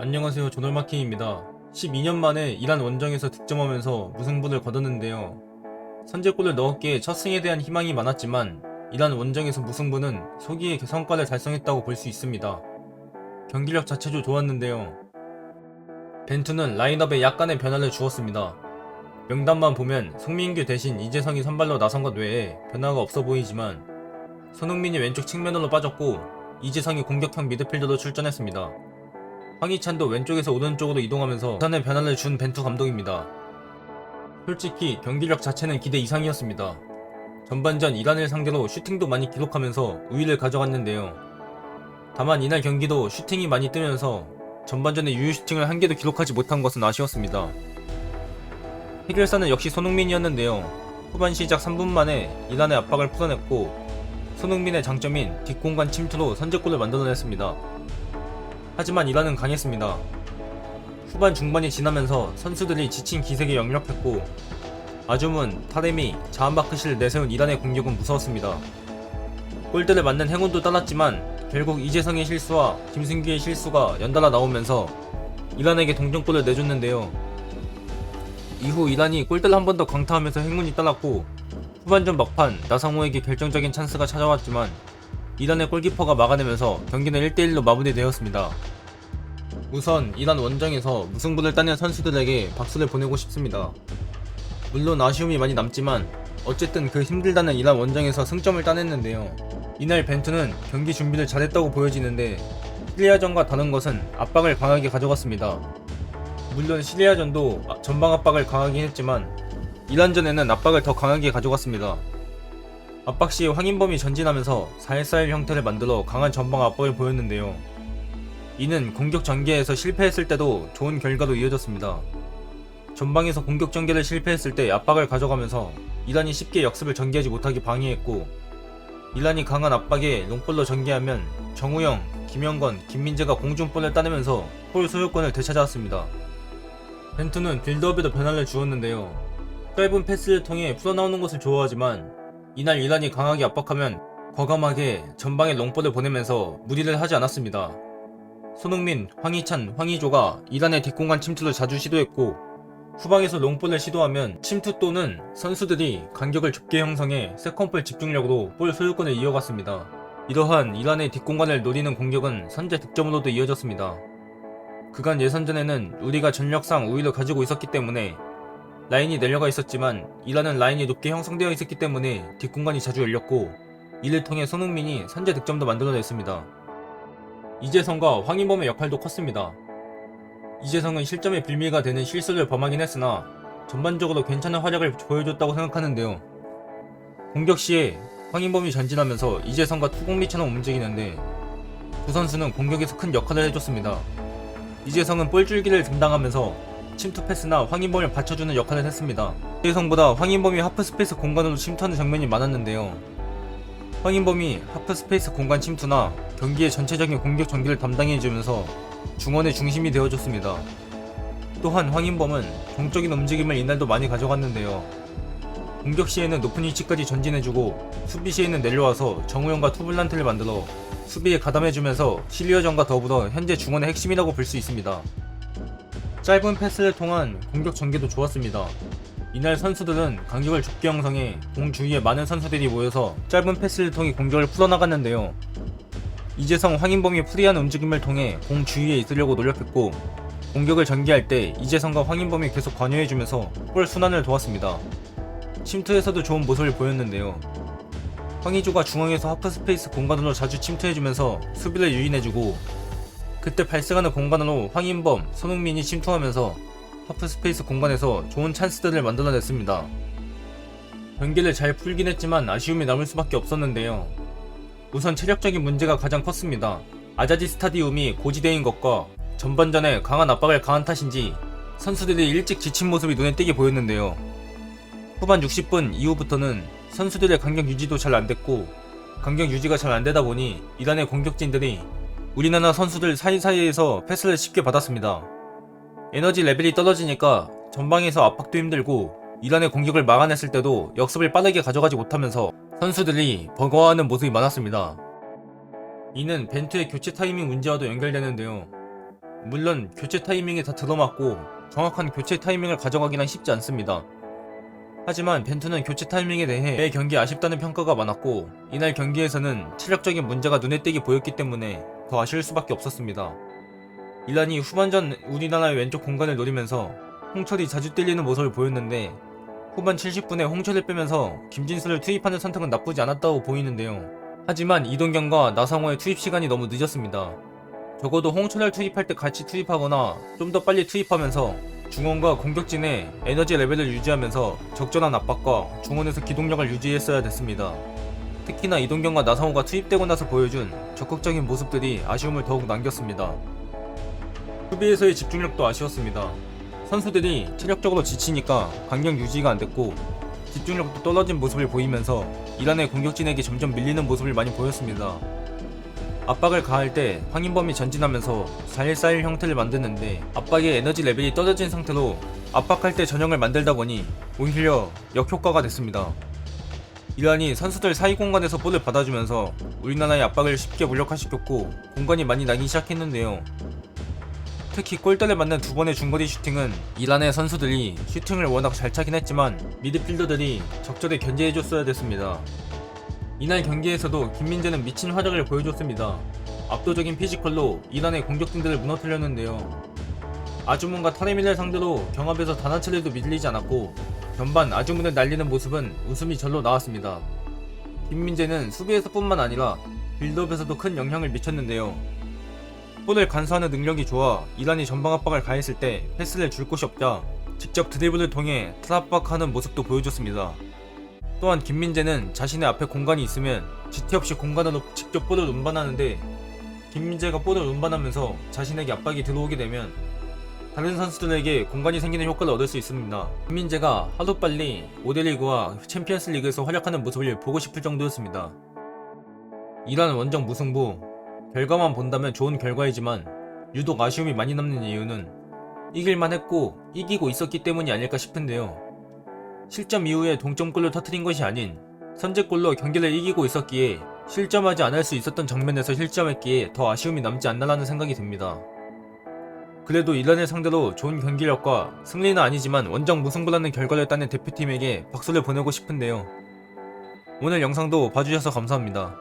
안녕하세요. 조널마킹입니다. 12년 만에 이란 원정에서 득점하면서 무승부를 거뒀는데요. 선제골을 넣었기에 첫 승에 대한 희망이 많았지만 이란 원정에서 무승부는 소기의 성과를 달성했다고 볼 수 있습니다. 경기력 자체도 좋았는데요. 벤투는 라인업에 약간의 변화를 주었습니다. 명단만 보면 송민규 대신 이재성이 선발로 나선 것 외에 변화가 없어 보이지만 손흥민이 왼쪽 측면으로 빠졌고 이재성이 공격형 미드필더로 출전했습니다. 황희찬도 왼쪽에서 오른쪽으로 이동하면서 부산의 변화를 준 벤투 감독입니다. 솔직히 경기력 자체는 기대 이상이었습니다. 전반전 이란을 상대로 슈팅도 많이 기록하면서 우위를 가져갔는데요. 다만 이날 경기도 슈팅이 많이 뜨면서 전반전에 유효 슈팅을 한 개도 기록하지 못한 것은 아쉬웠습니다. 해결사는 역시 손흥민이었는데요. 후반 시작 3분 만에 이란의 압박을 풀어냈고 손흥민의 장점인 뒷공간 침투로 선제골을 만들어냈습니다. 하지만 이란은 강했습니다. 후반 중반이 지나면서 선수들이 지친 기색에 역력했고 아주문, 타레미, 자한바크시를 내세운 이란의 공격은 무서웠습니다. 골대를 맞는 행운도 따랐지만 결국 이재성의 실수와 김승규의 실수가 연달아 나오면서 이란에게 동점골을 내줬는데요. 이후 이란이 골대를 한 번 더 강타하면서 행운이 따랐고 후반전 막판 나상호에게 결정적인 찬스가 찾아왔지만 이란의 골키퍼가 막아내면서 경기는 1대1로 마무리되었습니다. 우선 이란 원정에서 무승부를 따낸 선수들에게 박수를 보내고 싶습니다. 물론 아쉬움이 많이 남지만 어쨌든 그 힘들다는 이란 원정에서 승점을 따냈는데요. 이날 벤투는 경기 준비를 잘했다고 보여지는데 시리아전과 다른 것은 압박을 강하게 가져갔습니다. 물론 시리아전도 전방 압박을 강하게 했지만 이란전에는 압박을 더 강하게 가져갔습니다. 압박 시 황인범이 전진하면서 4-1-4-1 형태를 만들어 강한 전방 압박을 보였는데요. 이는 공격 전개에서 실패했을 때도 좋은 결과로 이어졌습니다. 전방에서 공격 전개를 실패했을 때 압박을 가져가면서 이란이 쉽게 역습을 전개하지 못하게 방해했고 이란이 강한 압박에 롱볼로 전개하면 정우영, 김영건, 김민재가 공중볼을 따내면서 볼 소유권을 되찾아왔습니다. 벤투는 빌드업에도 변화를 주었는데요. 짧은 패스를 통해 풀어나오는 것을 좋아하지만 이날 이란이 강하게 압박하면 과감하게 전방에 롱볼을 보내면서 무리를 하지 않았습니다. 손흥민, 황희찬, 황의조가 이란의 뒷공간 침투를 자주 시도했고 후방에서 롱볼을 시도하면 침투 또는 선수들이 간격을 좁게 형성해 세컨볼 집중력으로 볼 소유권을 이어갔습니다. 이러한 이란의 뒷공간을 노리는 공격은 선제 득점으로도 이어졌습니다. 그간 예선전에는 우리가 전력상 우위를 가지고 있었기 때문에 라인이 내려가 있었지만 이란은 라인이 높게 형성되어 있었기 때문에 뒷공간이 자주 열렸고 이를 통해 손흥민이 선제 득점도 만들어냈습니다. 이재성과 황인범의 역할도 컸습니다. 이재성은 실점의 빌미가 되는 실수를 범하긴 했으나 전반적으로 괜찮은 활약을 보여줬다고 생각하는데요. 공격 시에 황인범이 전진하면서 이재성과 투공미처럼 움직이는데 두 선수는 공격에서 큰 역할을 해줬습니다. 이재성은 볼줄기를 담당하면서 침투 패스나 황인범을 받쳐주는 역할을 했습니다. 이재성보다 황인범이 하프스페이스 공간으로 침투하는 장면이 많았는데요. 황인범이 하프스페이스 공간 침투나 경기의 전체적인 공격 전개를 담당해주면서 중원의 중심이 되어줬습니다. 또한 황인범은 동적인 움직임을 이날도 많이 가져갔는데요. 공격 시에는 높은 위치까지 전진해주고 수비 시에는 내려와서 정우영과 투블란트를 만들어 수비에 가담해주면서 시리아전과 더불어 현재 중원의 핵심이라고 볼 수 있습니다. 짧은 패스를 통한 공격 전개도 좋았습니다. 이날 선수들은 간격을 좁게 형성해 공 주위에 많은 선수들이 모여서 짧은 패스를 통해 공격을 풀어나갔는데요. 이재성, 황인범이 프리한 움직임을 통해 공 주위에 있으려고 노력했고 공격을 전개할 때 이재성과 황인범이 계속 관여해주면서 볼 순환을 도왔습니다. 침투에서도 좋은 모습을 보였는데요. 황의조가 중앙에서 하프스페이스 공간으로 자주 침투해주면서 수비를 유인해주고 그때 발생하는 공간으로 황인범, 손흥민이 침투하면서 하프스페이스 공간에서 좋은 찬스들을 만들어냈습니다. 경기를 잘 풀긴 했지만 아쉬움이 남을 수밖에 없었는데요. 우선 체력적인 문제가 가장 컸습니다. 아자디 스타디움이 고지대인 것과 전반전에 강한 압박을 가한 탓인지 선수들이 일찍 지친 모습이 눈에 띄게 보였는데요. 후반 60분 이후부터는 선수들의 간격 유지도 잘 안됐고 간격 유지가 잘 안되다 보니 이란의 공격진들이 우리나라 선수들 사이사이에서 패스를 쉽게 받았습니다. 에너지 레벨이 떨어지니까 전방에서 압박도 힘들고 이란의 공격을 막아냈을 때도 역습을 빠르게 가져가지 못하면서 선수들이 버거워하는 모습이 많았습니다. 이는 벤투의 교체 타이밍 문제와도 연결되는데요. 물론 교체 타이밍에 다 들어맞고 정확한 교체 타이밍을 가져가기란 쉽지 않습니다. 하지만 벤투는 교체 타이밍에 대해 매 경기 아쉽다는 평가가 많았고 이날 경기에서는 체력적인 문제가 눈에 띄게 보였기 때문에 더 아쉬울 수밖에 없었습니다. 이란이 후반전 우리나라의 왼쪽 공간을 노리면서 홍철이 자주 뛸리는 모습을 보였는데 후반 70분에 홍철을 빼면서 김진수를 투입하는 선택은 나쁘지 않았다고 보이는데요. 하지만 이동경과 나상호의 투입 시간이 너무 늦었습니다. 적어도 홍철을 투입할 때 같이 투입하거나 좀 더 빨리 투입하면서 중원과 공격진의 에너지 레벨을 유지하면서 적절한 압박과 중원에서 기동력을 유지했어야 됐습니다. 특히나 이동경과 나상호가 투입되고 나서 보여준 적극적인 모습들이 아쉬움을 더욱 남겼습니다. 수비에서의 집중력도 아쉬웠습니다. 선수들이 체력적으로 지치니까 강경 유지가 안됐고 집중력도 떨어진 모습을 보이면서 이란의 공격진에게 점점 밀리는 모습을 많이 보였습니다. 압박을 가할 때 황인범이 전진하면서 4-1-4-1 형태를 만드는데 압박의 에너지 레벨이 떨어진 상태로 압박할 때 전형을 만들다 보니 오히려 역효과가 됐습니다. 이란이 선수들 사이 공간에서 볼을 받아주면서 우리나라의 압박을 쉽게 무력화시켰고 공간이 많이 나기 시작했는데요. 특히 골대를 맞는 두 번의 중거리 슈팅은 이란의 선수들이 슈팅을 워낙 잘 차긴 했지만 미드필더들이 적절히 견제해줬어야 됐습니다. 이날 경기에서도 김민재는 미친 활약을 보여줬습니다. 압도적인 피지컬로 이란의 공격진들을 무너뜨렸는데요. 아주문과 타레민을 상대로 경합에서 단 한 차례도 밀리지 않았고 전반 아주문을 날리는 모습은 웃음이 절로 나왔습니다. 김민재는 수비에서 뿐만 아니라 빌드업에서도 큰 영향을 미쳤는데요. 볼을 간수하는 능력이 좋아 이란이 전방 압박을 가했을 때 패스를 줄 곳이 없자 직접 드리블을 통해 탈압박하는 모습도 보여줬습니다. 또한 김민재는 자신의 앞에 공간이 있으면 지체 없이 공간으로 직접 볼을 운반하는데 김민재가 볼을 운반하면서 자신에게 압박이 들어오게 되면 다른 선수들에게 공간이 생기는 효과를 얻을 수 있습니다. 김민재가 하루빨리 5대 리그와 챔피언스 리그에서 활약하는 모습을 보고 싶을 정도였습니다. 이란 원정 무승부, 결과만 본다면 좋은 결과이지만 유독 아쉬움이 많이 남는 이유는 이길만 했고 이기고 있었기 때문이 아닐까 싶은데요. 실점 이후에 동점골을 터뜨린 것이 아닌 선제골로 경기를 이기고 있었기에 실점하지 않을 수 있었던 장면에서 실점했기에 더 아쉬움이 남지 않나라는 생각이 듭니다. 그래도 이란을 상대로 좋은 경기력과 승리는 아니지만 원정 무승부라는 결과를 따낸 대표팀에게 박수를 보내고 싶은데요. 오늘 영상도 봐주셔서 감사합니다.